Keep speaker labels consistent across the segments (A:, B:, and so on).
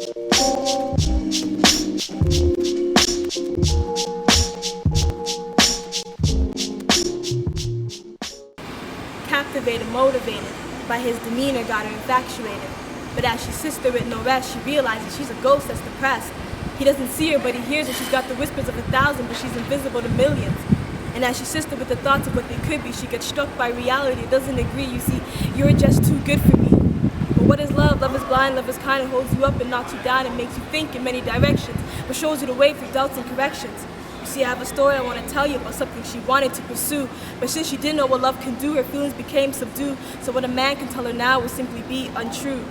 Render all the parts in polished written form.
A: Captivated, motivated by his demeanor, got her infatuated. But as she sits there with no rest, she realizes she's a ghost that's depressed. He doesn't see her, but he hears her. She's got the whispers of 1,000, but she's invisible to millions. And as she sits there with the thoughts of what they could be, she gets struck by reality. It doesn't agree. You see, you're just too good for me. But what is love? Love is blind, love is kind. It holds you up and knocks you down and makes you think in many directions, but shows you the way through doubts and corrections. You see, I have a story I want to tell you about something she wanted to pursue, but since she didn't know what love can do, her feelings became subdued. So what a man can tell her now would simply be untrue.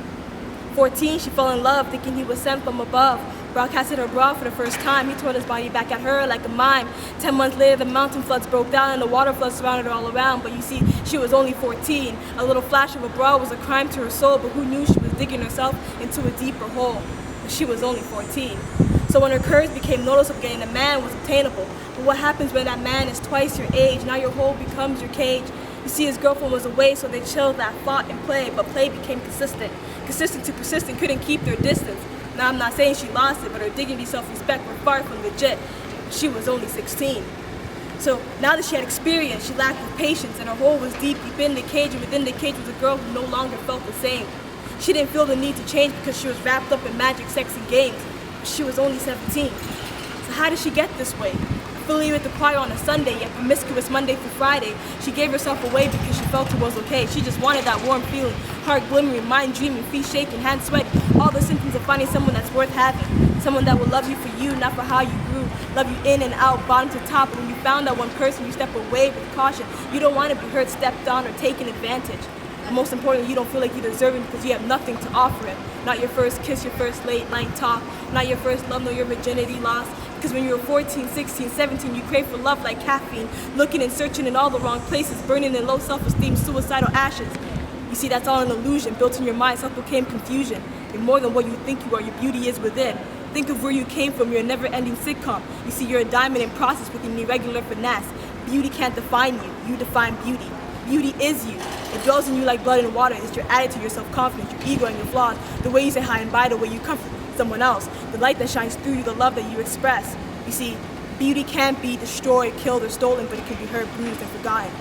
A: 14, she fell in love, thinking he was sent from above. Broadcasted her bra for the first time. He tore his body back at her like a mime. 10 months later, the mountain floods broke down and the water floods surrounded her all around. But you see, she was only 14. A little flash of a bra was a crime to her soul, but who knew she was digging herself into a deeper hole? But she was only 14. So when her courage became noticeable, getting a man was obtainable. But what happens when that man is twice your age? Now your hole becomes your cage. You see, his girlfriend was away, so they chilled, laughed, fought, and played. But play became consistent. Consistent to persistent, couldn't keep their distance. Now, I'm not saying she lost it, but her dignity, self-respect were far from legit. She was only 16. So now that she had experience, she lacked with patience, and her hole was deep in the cage, and within the cage was a girl who no longer felt the same. She didn't feel the need to change because she was wrapped up in magic, sex, and games. But she was only 17. So how did she get this way? Affiliated with the choir on a Sunday, yet promiscuous Monday through Friday. She gave herself away because she felt it was okay. She just wanted that warm feeling, heart glimmering, mind dreaming, feet shaking, hands sweaty. All the symptoms of finding someone that's worth having. Someone that will love you for you, not for how you grew. Love you in and out, bottom to top. And when you found that one person, you step away with caution. You don't want to be hurt, stepped on, or taken advantage. And most importantly, you don't feel like you deserve it because you have nothing to offer it. Not your first kiss, your first late night talk. Not your first love, nor your virginity lost. Because when you were 14, 16, 17, you crave for love like caffeine. Looking and searching in all the wrong places. Burning in low self-esteem, suicidal ashes. You see, that's all an illusion built in your mind. Self-proclaimed confusion. You're more than what you think you are. Your beauty is within. Think of where you came from. You're a never-ending sitcom. You see, you're a diamond in process with an irregular finesse. Beauty can't define you. You define beauty. Beauty is you. It dwells in you like blood and water. It's your attitude, your self-confidence, your ego, and your flaws. The way you say hi and bye, the way you comfort someone else. The light that shines through you, the love that you express. You see, beauty can't be destroyed, killed, or stolen, but it can be hurt, bruised, and forgotten.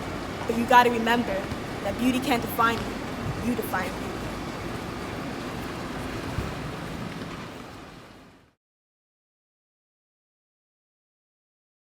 A: But you gotta remember that beauty can't define you. You define beauty.